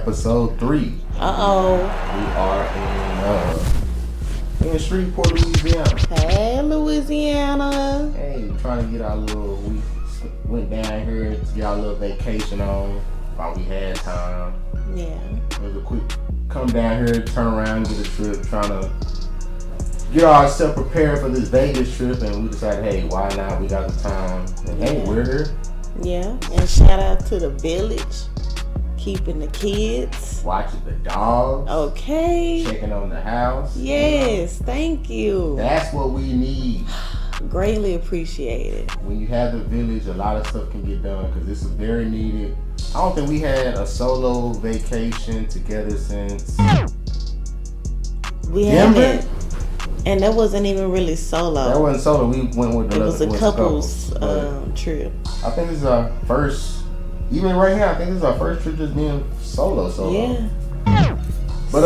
episode 3. We are in Shreveport, Louisiana. Hey, Louisiana. Hey, trying to get we went down here to get our little vacation on while we had time. Yeah. It was a quick come down here, turn around, get a trip, trying to get ourselves prepared for this Vegas trip, and we decided, hey, why not? We got the time. And hey, we're here. Yeah, and shout out to the village, keeping the kids. Watching the dogs. Okay. Checking on the house. Yes, thank you. That's what we need. Greatly appreciated. When you have the village, a lot of stuff can get done because this is very needed. I don't think we had a solo vacation together since we Denver. haven't. And that wasn't even really solo. That wasn't solo. We went with it was a couples trip. I think this is our first. Even right now, I think this is our first trip just being solo. Yeah. But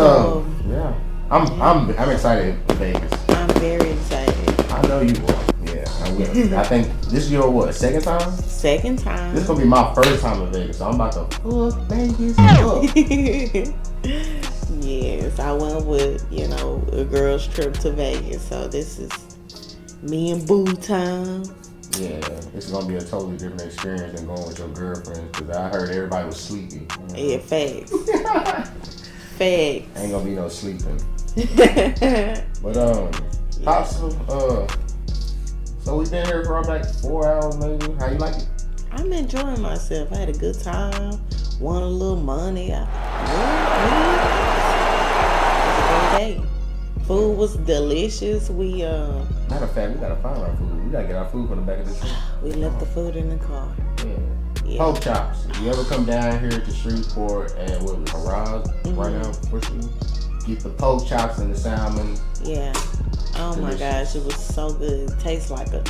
yeah, I'm excited for Vegas. I'm very excited. I know you are. Yeah, I will. I think this is your second time? Second time. This is gonna be my first time in Vegas, so I'm about to fuck Vegas up. Yes, I went with, a girl's trip to Vegas. So this is me and Boo time. Yeah, it's gonna be a totally different experience than going with your girlfriend because I heard everybody was sleepy. Yeah, facts. Facts. Ain't gonna be no sleeping. But Pops, so we've been here for about 4 hours maybe. How you like it? I'm enjoying myself. I had a good time. Won a little money. It was a great day. Food was delicious. Matter of fact, we gotta find our food. We gotta get our food from the back of the truck. We left the food in the car. Yeah. Pork chops. If you ever come down here to Shreveport and Harrod right now, get the pork chops and the salmon. Yeah. Oh my gosh, it was so good. It tastes like a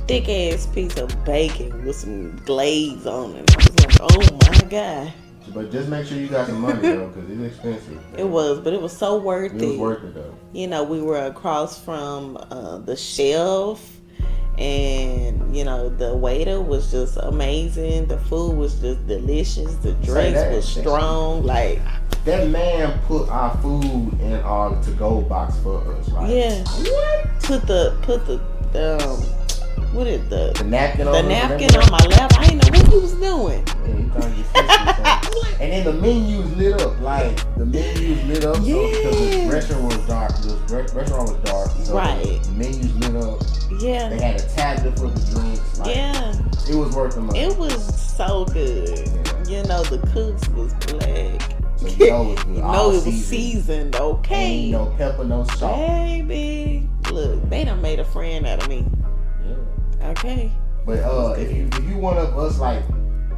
thick ass piece of bacon with some glaze on it. I was like, oh my god. But just make sure you got some money though, because it's expensive. It was, but it was so worth it. It was worth it though. We were across from the shelf, and the waiter was just amazing. The food was just delicious. The drinks was strong. Like that man put our food in our to-go box for us. Like, yeah. What? Put the napkin on on my lap. I didn't know what he was doing. Yeah, he trying to get and then the menus lit up. Like the menus lit up. Yeah. So because the restaurant was dark. The restaurant was dark. So right. The menus lit up. Yeah. They had a tablet for the drinks. Like, yeah. It was worth the money. It was so good. Yeah. The cooks was black. So it was seasoned. Okay. Ain't no pepper, no salt. Baby, look, they done made a friend out of me. Yeah. Okay. But if you one of us like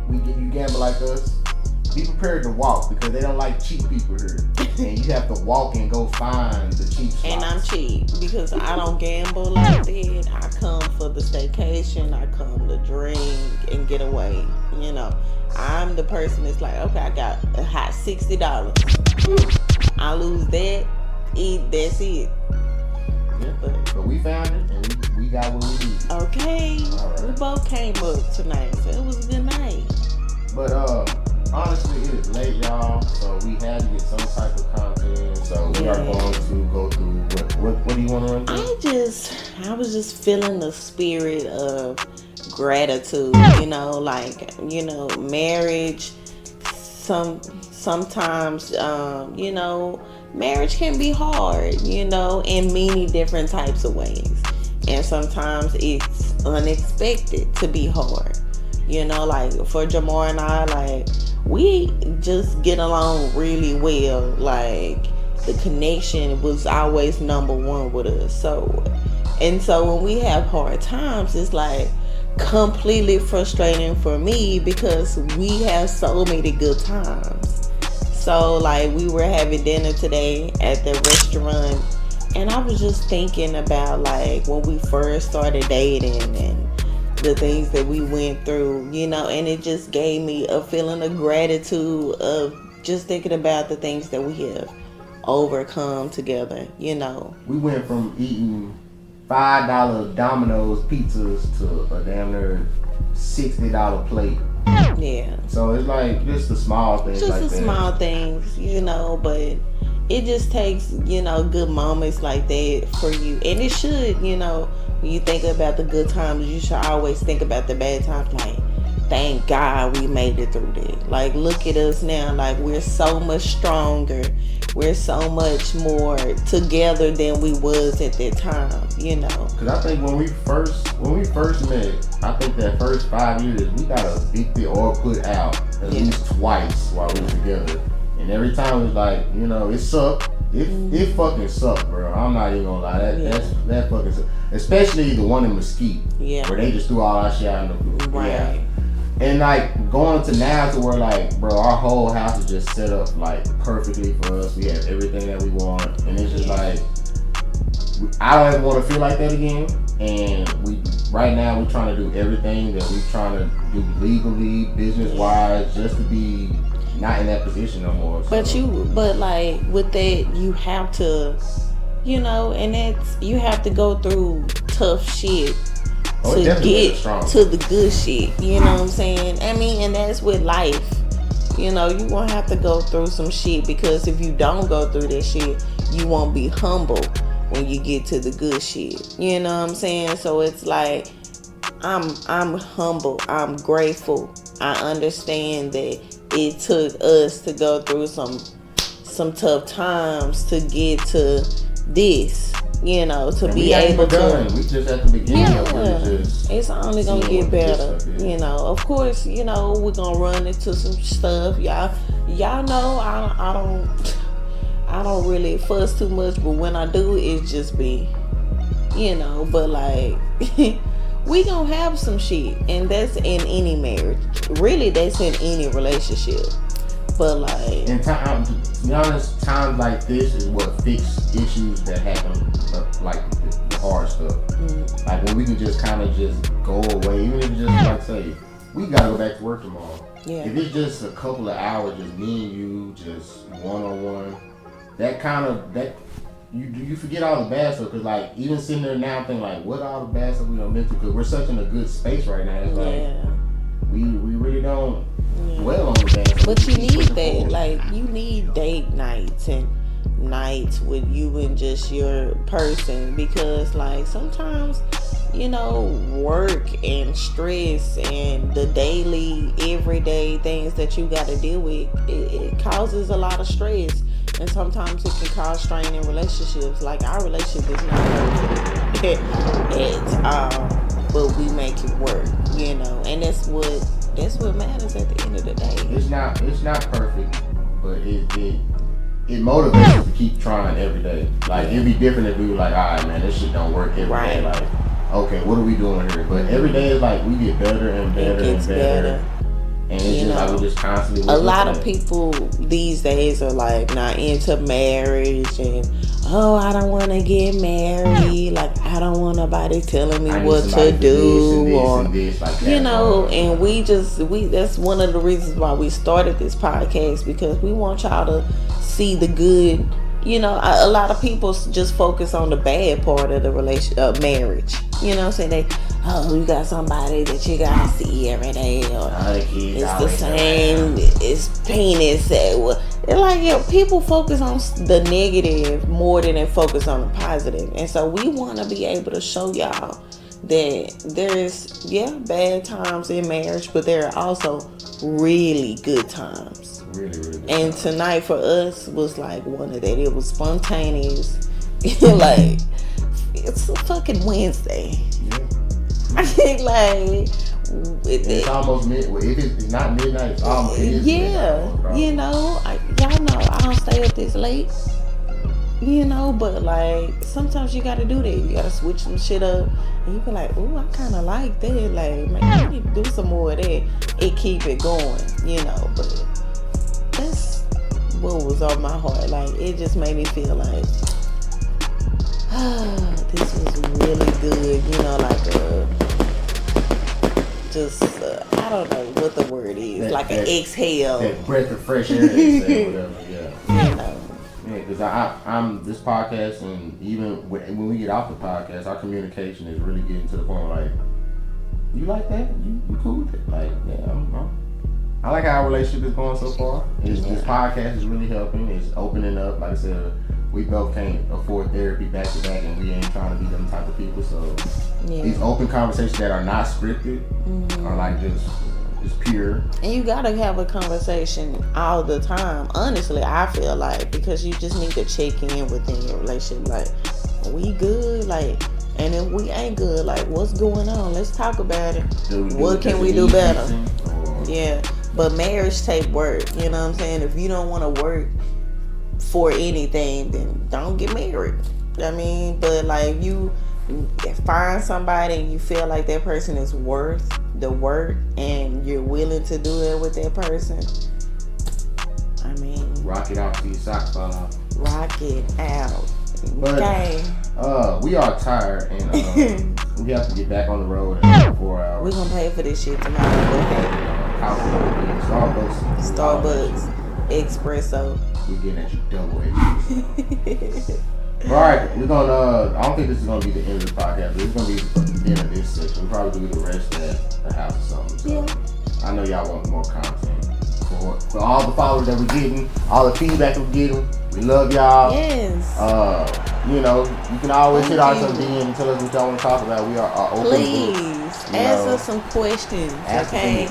you gamble like us, be prepared to walk because they don't like cheap people here, and you have to walk and go find the cheap spots. And I'm cheap because I don't gamble like that. I come for the staycation. I come to drink and get away. I'm the person that's like, okay, I got a hot $60. I lose that, that's it. Yeah, but we found it and we got what we needed. Okay, right. We both came up tonight, so it was a good night. But honestly, it is late, y'all, so we had to get some type of content. So we are going to go through what do you want to run through? I was just feeling the spirit of gratitude, marriage. Sometimes, marriage can be hard, in many different types of ways. And sometimes it's unexpected to be hard. Like for Jamar and I, like we just get along really well. Like the connection was always number one with us. So when we have hard times, it's like completely frustrating for me because we have so many good times. So like we were having dinner today at the restaurant, and I was just thinking about like when we first started dating and the things that we went through, and it just gave me a feeling of gratitude of just thinking about the things that we have overcome together. We went from eating $5 Domino's pizzas to a damn near $60 plate. Yeah. So it's like just the small things Just like the that. small things, but it just takes, good moments like that for you. And it should, when you think about the good times, you should always think about the bad times. Like, thank God we made it through that. Like, look at us now. Like, we're so much stronger. We're so much more together than we was at that time, Because I think when we first met, I think that first 5 years, we got evicted or put out at least twice while we were together. And every time it was like, it sucked. It fucking sucked, bro. I'm not even gonna lie. That fucking sucked. Especially the one in Mesquite. Yeah. Where they just threw all our shit out in the Right. Yeah. And like going to now to where like, bro, our whole house is just set up like perfectly for us. We have everything that we want. And it's just like, I don't ever want to feel like that again. And right now we're trying to do everything that we're trying to do legally, business wise, just to be not in that position no more. So. But like with that, you have to, and that's, you have to go through tough shit to get to the good shit. You know what I'm saying? I mean, and that's with life. You gonna have to go through some shit, because if you don't go through that shit, you won't be humble when you get to the good shit. You know what I'm saying? So it's like, I'm humble. I'm grateful. I understand that it took us to go through some tough times to get to this, to and be able to. We just at the beginning of it. It's only gonna get better. Of course, we're gonna run into some stuff. Y'all know I don't really fuss too much, but when I do, it's just be, but like we gonna have some shit, and that's in any marriage. Really, that's in any relationship. But like, and to be honest, times like this is what fix issues that happen, like the hard stuff. Mm-hmm. Like when we can just kind of just go away, even if it's just like say we gotta go back to work tomorrow. Yeah. If it's just a couple of hours, just me and you, just one-on-one, that you forget all the bad stuff. Cause like even sitting there now thinking like, what all the bad stuff we done been through? Cause we're such in a good space right now. It's like we really don't dwell on the bad stuff. But you need that. Like you need date nights and nights with you and just your person, because like sometimes work and stress and the daily everyday things that you got to deal with, it causes a lot of stress, and sometimes it can cause strain in relationships. Like our relationship is not perfect at all, but we make it work, and that's what matters at the end of the day. It's not perfect, but it motivates us to keep trying every day. Like it'd be different if we were like, all right, man, this shit don't work every day. Like, okay, what are we doing here? But every day is like we get better and better and better. And it's just like we just constantly. A lot of people these days are like not into marriage, and I don't want to get married. Like I don't want nobody telling me what to do, or this, like that, and we that's one of the reasons why we started this podcast, because we want y'all to see the good. A lot of people just focus on the bad part of the marriage. Saying you got somebody that you gotta see every day, or it's the same, it's penis. People focus on the negative more than they focus on the positive. And so we want to be able to show y'all that there's bad times in marriage, but there are also really good times. Really, really good and times. Tonight for us was like one of that. It was spontaneous. Like it's a fucking Wednesday. Yeah. I think it's almost midnight. If it's not midnight, it's almost. It is midnight, y'all know I don't stay up this late. But like sometimes you gotta do that. You gotta switch some shit up, and you be like, "Ooh, I kind of like that. Like, maybe I need to do some more of that." It keep it going, But that's what was on my heart. Like, it just made me feel like, this was really good. I don't know what the word is. An exhale. That breath of fresh air. Whatever. Yeah. Good because I'm this podcast, and even when we get off the podcast, our communication is really getting to the point where, like, you like that? You cool with it? Like, yeah, I like how our relationship is going so far. This podcast is really helping. It's opening up. Like I said, we both can't afford therapy back to back, and we ain't trying to be them type of people. So these open conversations that are not scripted are like just pure. And you gotta have a conversation all the time. Honestly, I feel like, because you just need to check in within your relationship. Like, we good? Like, and if we ain't good, like, what's going on? Let's talk about it. What can we do better? Yeah. But marriage take work, you know what I'm saying? If you don't want to work for anything, then don't get married. I mean, but like, you find somebody and you feel like that person is worth the work and you're willing to do that with that person. I mean, rock it out till your socks fall off. Rock it out. But, okay. We are tired, and we have to get back on the road in 4 hours. We're gonna pay for this shit tomorrow. Starbucks, espresso. We're getting at you double espresso. Alright, we're gonna, I don't think this is gonna be the end of the podcast, but it's gonna be the end of this section. We'll probably do the rest at the house or something. So I know y'all want more content. For all the followers that we're getting, all the feedback we're getting, we love y'all. Yes. You know, you can always hit our DM and tell us what y'all want to talk about. We are open. Please ask us some questions. Okay.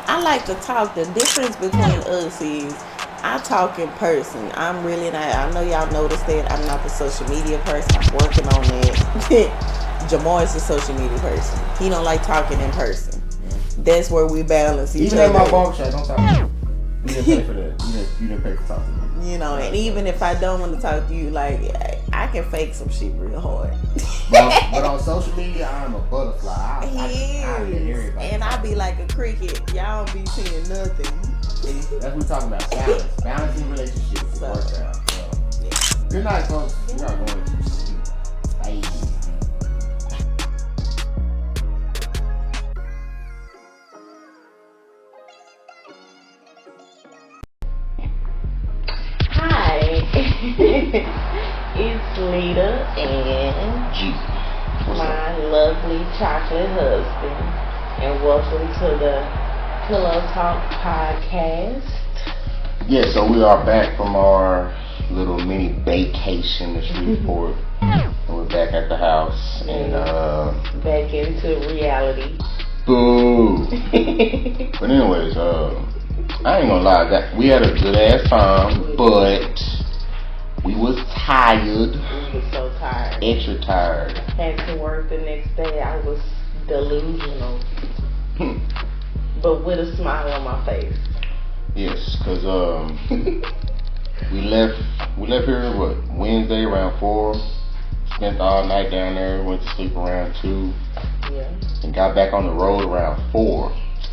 I like to talk. The difference between us is I talk in person. I'm really not. I know y'all noticed that I'm not the social media person. I'm working on that. Jamar is the social media person. He don't like talking in person. That's where we balance each other. Even at my barbershop, don't talk to me. You didn't pay for that. You didn't pay for talking to me. You know, and even if I don't want to talk to you, like, I can fake some shit real hard. but on social media, I'm a butterfly. I hear everybody. And I be like a cricket. Y'all don't be seeing nothing. That's what we're talking about. Balance. Balancing relationships. So, works out. So. Yeah. Good night, folks. We are going to sleep. Bye. It's Lita and G, my lovely chocolate husband, and welcome to the Pillow Talk podcast. Yeah, so we are back from our little mini vacation to Shreveport, and we're back at the house and back into reality. Boo. But anyways, I ain't gonna lie, that we had a good ass time, but we was tired. We was so tired. Extra tired. Had to work the next day. I was delusional. But with a smile on my face. Yes, cause we left here Wednesday around 4. Spent all night down there. Went to sleep around 2. Yeah. And got back on the road around 4.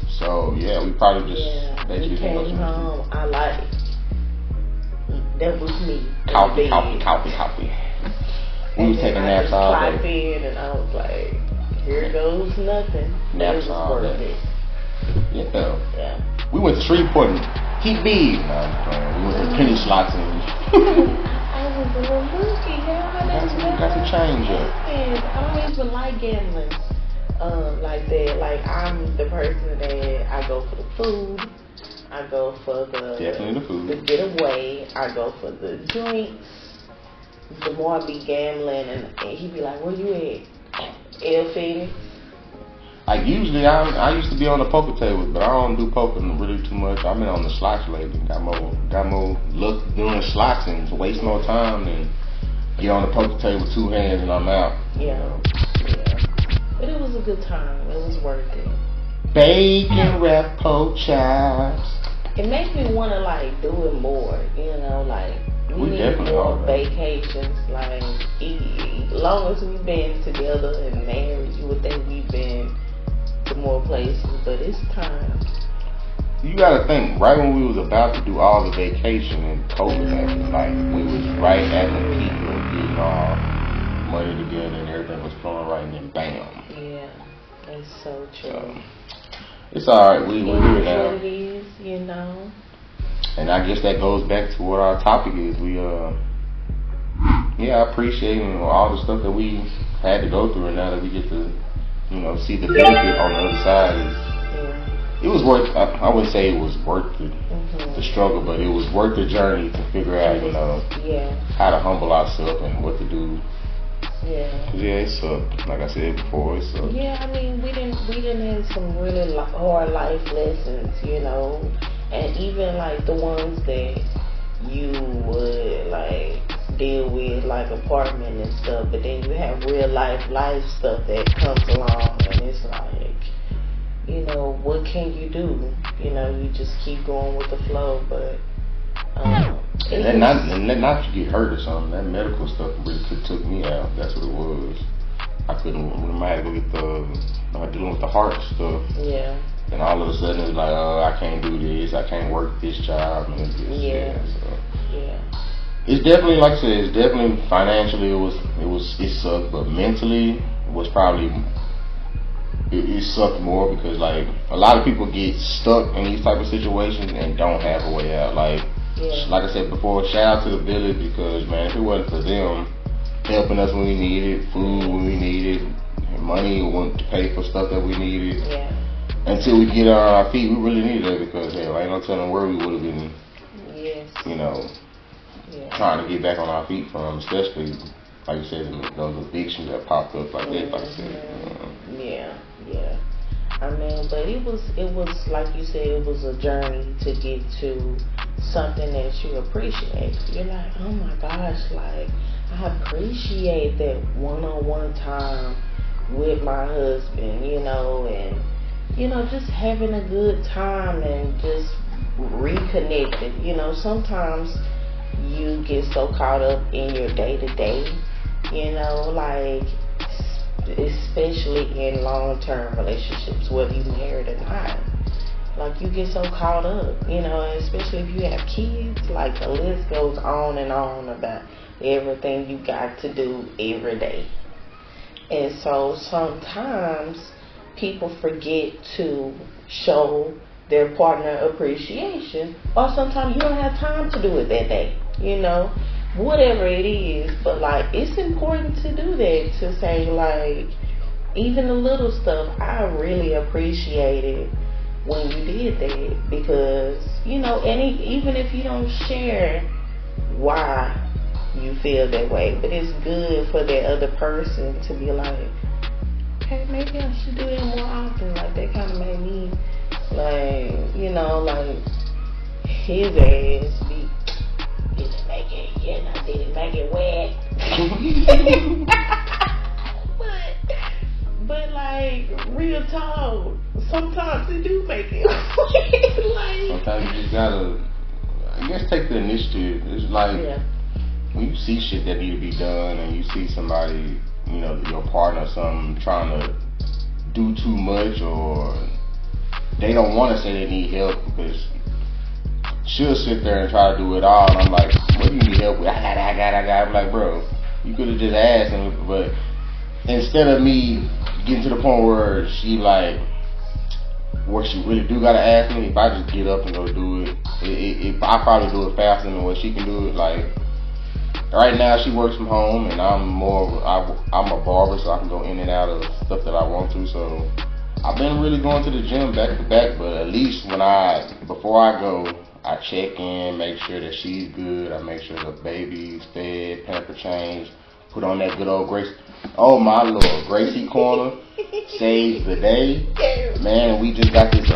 So yeah, we probably just we came home. I like. That was me. Coffee. We was taking naps all day. I in and I was like, here goes nothing. Naps all day. Yeah. We went to Shreveport and keep big. No, I'm playing. We went to penny slots and I was a little rookie, y'all. Got to change up. I don't even like gambling like that. Like, I'm the person that I go for the food. I go for the getaway. I go for the drinks. The more I be gambling, and he be like, "Where you at?" El Phoenix. Like usually, I used to be on the poker table, but I don't do poker really too much. I've been on the slots lately. Got more look doing slots and waste more time than get on the poker table with 2 hands and I'm out. Yeah. But it was a good time. It was worth it. Bacon wrapped pork chops. It makes me want to like do it more, you know, like we need more vacations. Like, as long as we've been together and married, you would think we've been to more places, but it's time. You gotta think, right when we was about to do all the vacation and COVID happened, like we was right at the peak of getting our money together and everything was flowing right, and then bam. Yeah, that's so true. So, it's alright, we're here now. What it is, you know. And I guess that goes back to what our topic is. We I appreciate all the stuff that we had to go through, and now that we get to see the benefit on the other side it was worth. I wouldn't say it was worth the struggle, but it was worth the journey to figure out how to humble ourselves and what to do. It sucked. Like I said before, it sucked. I mean, we didn't have some really hard life lessons, and even like the ones that you would like deal with, like apartment and stuff, but then you have real life stuff that comes along, and it's like, what can you do? You just keep going with the flow, but and not to get hurt or something. That medical stuff really took me out. That's what it was. I couldn't. When I had to go get dealing with the heart stuff. Yeah. And all of a sudden it's like, oh, I can't do this. I can't work this job. And this. It's definitely, like I said, it's definitely financially it sucked, but mentally it was probably it sucked more because like a lot of people get stuck in these type of situations and don't have a way out. Like I said before, shout out to the village because man, if it wasn't for them helping us when we needed food, when we needed money, to pay for stuff that we needed. Until we get on our feet, we really needed that because hell, ain't no telling where we would have been. Trying to get back on our feet from, especially like you said, those addictions that popped up like that. Like I said. I mean, but it was like you said, it was a journey to get to something that you appreciate. You're like, oh my gosh, like I appreciate that one-on-one time with my husband, and just having a good time and just reconnected. Sometimes you get so caught up in your day-to-day, like especially in long-term relationships, whether you married or not. Like you get so caught up, especially if you have kids, like the list goes on and on about everything you got to do every day. And so sometimes people forget to show their partner appreciation, or sometimes you don't have time to do it that day, whatever it is. But like it's important to do that, to say like even the little stuff, I really appreciated when you did that, because and even if you don't share why you feel that way, but it's good for that other person to be like, hey, maybe I should do that more often. Like that kind of made me like, like his ass didn't make it wet. but like real talk, sometimes it do make it wet. Like sometimes you just gotta, I guess, take the initiative. It's like when you see shit that need to be done and you see somebody, your partner or something trying to do too much, or they don't want to say they need help because she'll sit there and try to do it all, and I'm like, what do you need help with? I got. I'm like, bro, you could have just asked him. But instead of me getting to the point where she really do gotta ask me, if I just get up and go do it, I probably do it faster than what she can do it. Like right now, she works from home, and I'm a barber, so I can go in and out of stuff that I want to. So I've been really going to the gym back to back, but at least before I go, I check in, make sure that she's good. I make sure the baby's fed, pamper changed, put on that good old Gracie. Oh my Lord, Gracie Corner saves the day, man. We just got this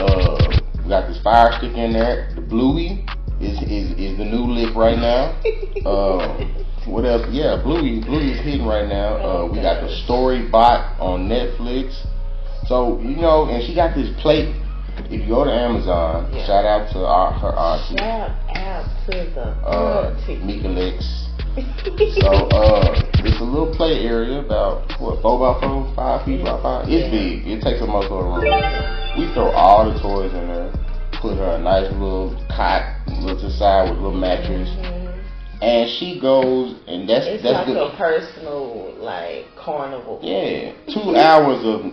fire stick in there. The Bluey is the new lick right now. What else? Yeah, Bluey is hitting right now. We got the Story Bot on Netflix. So and she got this plate. If you go to Amazon, shout out to her auntie. Shout out to the auntie. Mika Lex. So it's a little play area about 4x4, 5 feet by 5. It's big. It takes up most of the room. We throw all the toys in there. Put her a nice little cot, to the side with a little mattress. And she goes, and that's like good. A personal carnival. Yeah, 2 hours of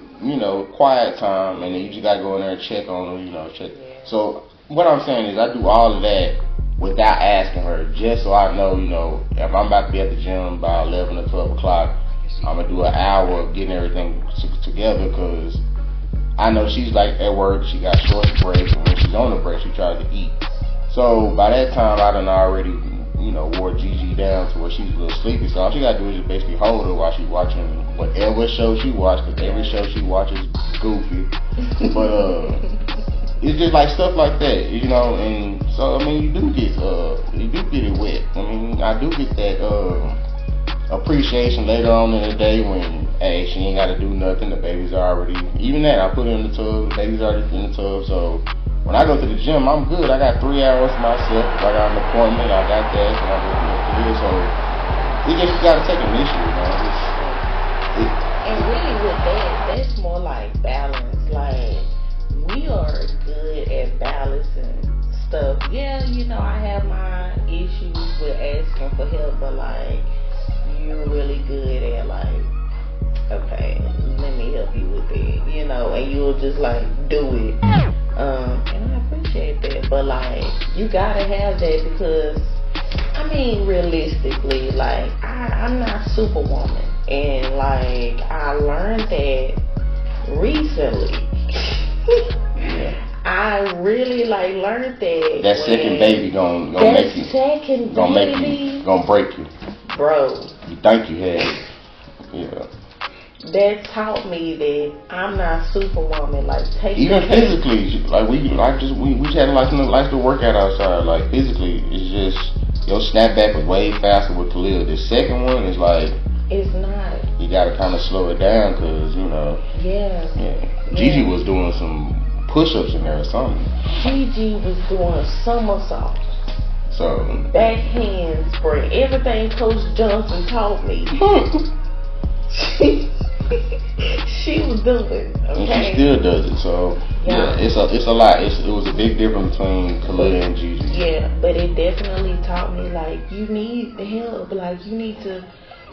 quiet time, and then you just gotta go in there and check on them, check. Yeah. So what I'm saying is, I do all of that without asking her, just so I know, if I'm about to be at the gym by 11 or 12 o'clock, I'm going to do an hour of getting everything together, because I know she's like at work, she got short breaks, and when she's on the break, she tries to eat. So by that time, I done already, wore Gigi down to where she's a little sleepy. So all she got to do is just basically hold her while she's watching whatever show she watches, because every show she watches goofy. But it's just like stuff like that, and so, I mean, you do get it wet. I mean, I do get that appreciation later on in the day when, hey, she ain't got to do nothing, the baby's already, even that, I put her in the tub, the baby's already in the tub, so when I go to the gym, I'm good. I got 3 hours to myself. If I got an appointment, I got that, and I'm working up to this, so you just got to take initiative, And really with that, that's more like balance. Like, we are good at balancing stuff. Yeah, I have my issues with asking for help, but like, you're really good at like, okay, let me help you with it, and you'll just like do it. And I appreciate that, but like, you gotta have that, because I mean, realistically, like, I'm not Superwoman, and like, I learned that recently. I really like learned that second baby gonna make you, gonna break you, bro. You think you had it, yeah. That taught me that I'm not Superwoman. Like, even physically, like we just had like to work out outside. Like physically, it's just your snapback was way faster with Khalil. The second one is like, it's not. You gotta kind of slow it down, cause Yeah. Gigi was doing some push-ups in there or something. Gigi was doing somersaults. So backhand spring, everything Coach Johnson taught me. She was doing, okay? And she still does it, so yeah, it's a lot. It was a big difference between Khalil and Gigi. Yeah, but it definitely taught me, like, you need help, like, you need to,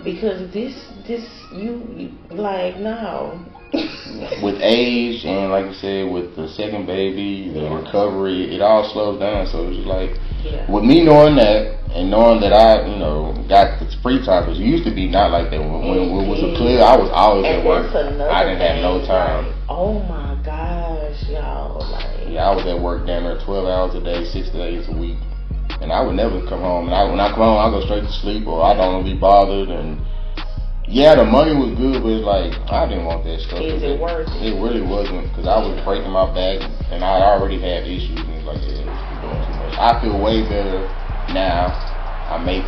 because this you like, no. With age and, like you said, with the second baby, the recovery, it all slows down. So it's just like, with me knowing that, and knowing that I, got the free time, because it used to be not like that. When it was a clear, I was always at work. I didn't have no time. Like, oh my gosh, y'all. Like, yeah, I was at work down there 12 hours a day, 6 days a week. And I would never come home. And when I come home, I go straight to sleep, or I don't want to be bothered. And yeah, the money was good, but it's like, I didn't want that stuff. Is it worth it? It really wasn't, because I was breaking my back, and I already had issues, and it's like, yeah, we're doing too much. I feel way better now. I make,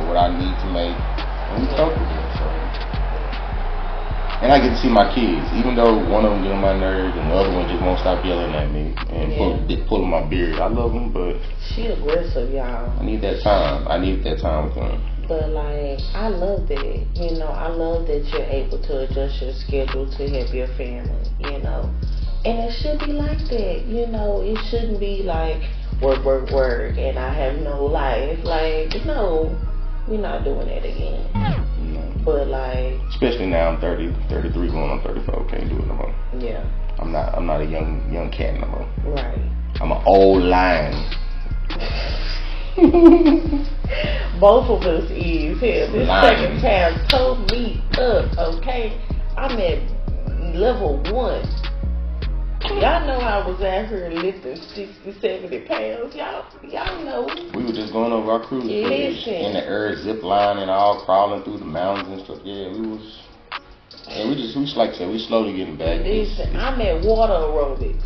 what I need to make, and we comfortable, so. And I get to see my kids, even though one of them get on my nerves, and the other one just won't stop yelling at me, and pulling my beard. I love them, but she aggressive, y'all. I need that time. I need that time with them. But like, I love that, I love that you're able to adjust your schedule to help your family, and it should be like that, it shouldn't be like work, and I have no life, like, no, we're not doing that again. No. But like, especially now I'm 30, 33 going on 34, can't do it no more. Yeah. I'm not a young cat no more. Right. I'm an old lion. Both of us is here. This second child told me up, okay? I'm at level 1. Y'all know I was out here lifting 60, 70 pounds. Y'all know. We were just going over our cruise in the air, zip line and all, crawling through the mountains and stuff. Yeah, we like I said, we slowly getting back. Listen, I'm at water aerobics.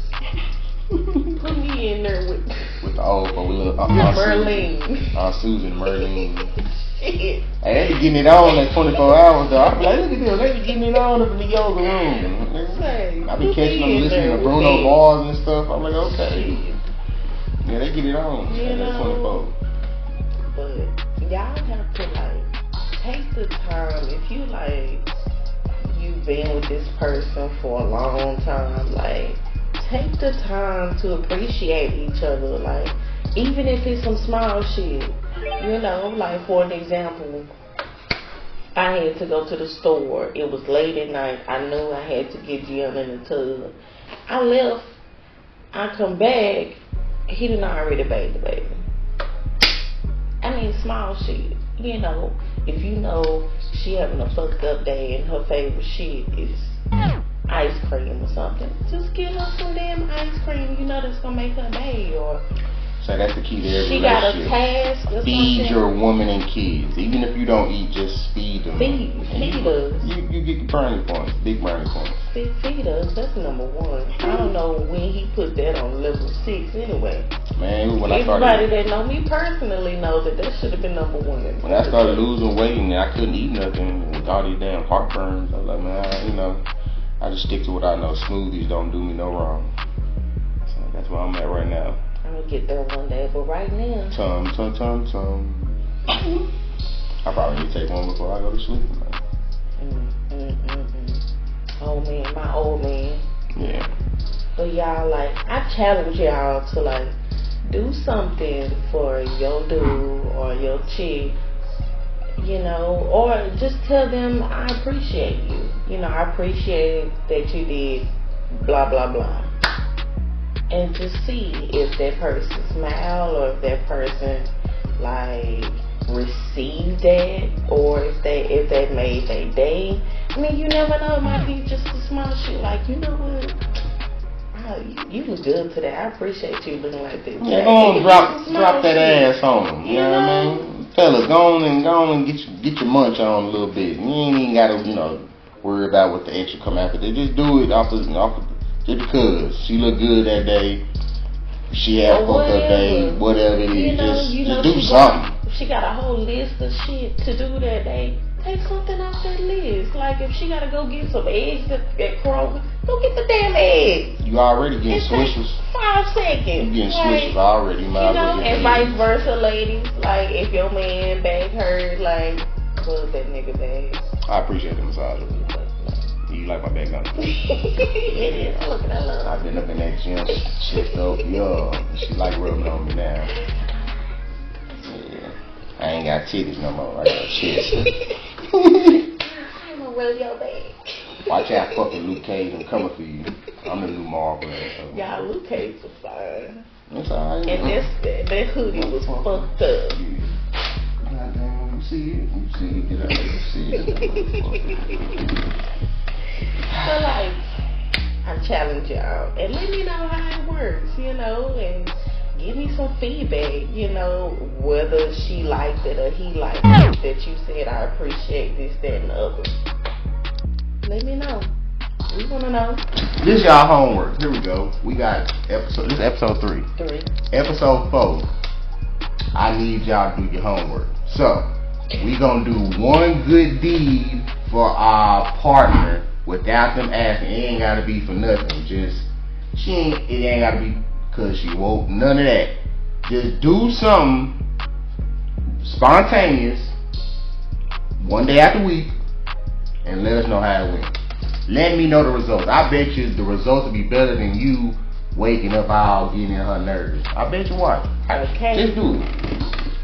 Put me in there with the old Merlene. Susan Merlene. Shit. Hey, they be getting it on at 24 hours though. I be like, look at this, they be getting it on up in the yoga room. I be catching them listening to Bruno Mars and stuff. I'm like, okay. Yeah, they get it on at 24. But y'all have to like take the time. If you like, you've been with this person for a long time, like, take the time to appreciate each other, like, even if it's some small shit, like, for an example, I had to go to the store. It was late at night. I knew I had to get Jim in the tub. I left. I come back. He done already bathed the baby. small shit. You know, if you know she having a fucked up day and her favorite shit is ice cream or something, just get her some damn ice cream. You know that's gonna make her day. Or so that's the key to every she got a relationship. task or Feed something. your woman and kids. Even if you don't eat, just feed them. Feed us. You get brownie points, big brownie points. Feed us. That's number one. I don't know when he put that on level 6 anyway. Man, when Everybody that know me personally knows that should have been number 1. When I started losing weight and I couldn't eat nothing with all these damn heartburns, I was like, man, I just stick to what I know. Smoothies don't do me no wrong. So that's where I'm at right now. I'm gonna get there one day, but right now. Tum. I probably need to take one before I go to sleep tonight. Old man, my old man. Yeah. But y'all, like, I challenge y'all to, like, do something for your dude or your chick, you know, or just tell them I appreciate you. You know, I appreciate that you did blah, blah, blah. And to see if that person smile or if that person, like, received that, or if they made their day. I mean, you never know. It might be just a small shit. Like, you know what? You was good today. I appreciate you looking like this. Yeah, go on, drop that ass on them. You know what I mean? Fellas, go on and get your munch on a little bit. You ain't even gotta, worry about what the extra come after. They just do it off just because she looked good that day. She had a fucked up day, whatever it is. Just do something. She got a whole list of shit to do that day. Take something off that list. Like if she gotta go get some eggs at Kroger, go get the damn eggs. You already getting swishers. 5 seconds. You getting swishers already, and vice versa, ladies. Like if your man back hurt, like rub that nigga back. I appreciate the massage. You like my back now? It is. Look at that. I've been up in that gym. Shit though, she like rubbing on me now. Yeah. I ain't got titties no more. I got chest. I'm gonna rub your back. Watch out, fucking Luke Cage. I'm coming for you. I'm the new Marvel. So. Y'all, Luke Cage was fine. That's alright. And that hoodie was fucked up. Goddamn, you see it? You see it? Get out there. You see it? So, like, I challenge y'all. And let me know how it works, and give me some feedback, whether she liked it or he liked it, that you said, I appreciate this, that, and the other. Let me know. We want to know. This y'all homework. Here we go. We got this is episode 3. Episode 4. I need y'all to do your homework. So, we gonna do one good deed for our partner without them asking. It ain't gotta be for nothing. It ain't gotta be because she woke. None of that. Just do something spontaneous one day out the week and let us know how it went. Let me know the results. I bet you the results will be better than you waking up all getting in her nerves. I bet you what. Okay. Just do it.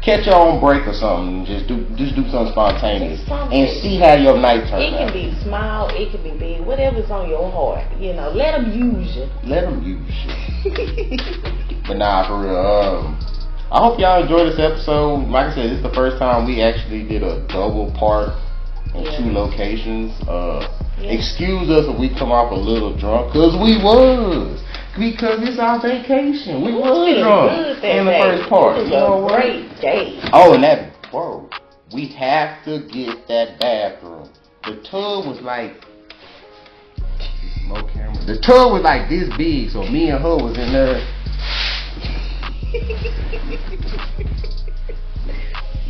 Catch your own break or something. Just do something spontaneous and see how your night turns out. It can be small, it can be big, whatever's on your heart. Let them use you. Let them use you. But nah, for real. I hope y'all enjoyed this episode. Like I said, this is the first time we actually did a double part in 2 locations. Excuse us if we come off a little drunk, cause we was. Because it's our vacation. We was drunk in the first part. It was a great day. Oh, and we have to get that bathroom. The tub was like, no camera. The tub was like this big, so me and her was in there.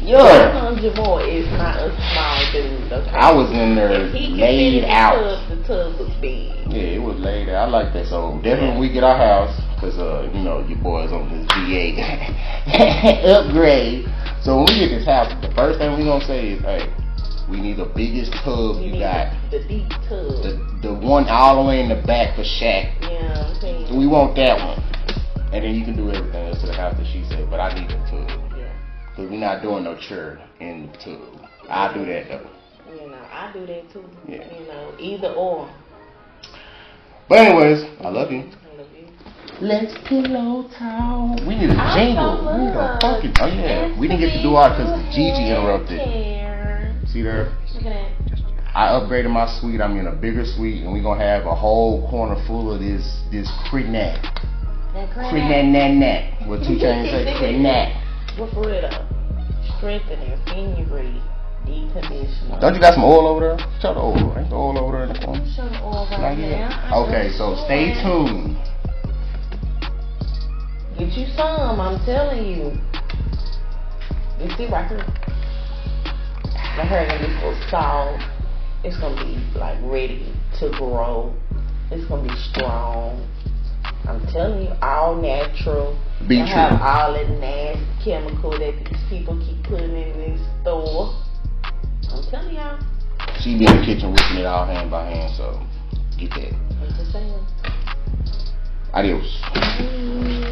Yeah. Jamal is not a small dude. Okay? I was in there laid out. The tub was big. Yeah, it was laid out. I like that. So definitely when we get our house, because your boys on this V8 upgrade. So when we get this house, the first thing we gonna say is, hey, we need the biggest tub you got. The deep tub. The one all the way in the back for Shaq. Yeah, I'm saying. We want that one. And then you can do everything else to the house that she said, but I need the tub. Yeah. Because we're not doing no chair in the tub. I'll do that though. I do that too. Yeah. Either or. But anyways, I love you. I love you. Let's pillow talk. We need a I jingle. so We need a love fucking. Oh yeah, we didn't get to do ours because Gigi interrupted. See there? Look at that. I upgraded my suite. I'm in a bigger suite, and we're gonna have a whole corner full of this crit-nat. Crit-nat. What 2 Chainz say? Crit-nat. Well, for real though. Strengthening, fenugreek, deconditioner. Don't you got some oil over there? Show the oil. Ain't the oil over there in the corner? Show the oil right Not now. yet. Okay, so stay tuned. Get you some, I'm telling you. You see right here? My hair gonna be so soft. It's gonna be like ready to grow. It's gonna be strong. I'm telling you, all natural. Be Don't true. have all that nasty chemical that these people keep putting in this store. I'm telling y'all. She be in the kitchen whipping it all hand by hand, so get that. I'm just saying. Adios.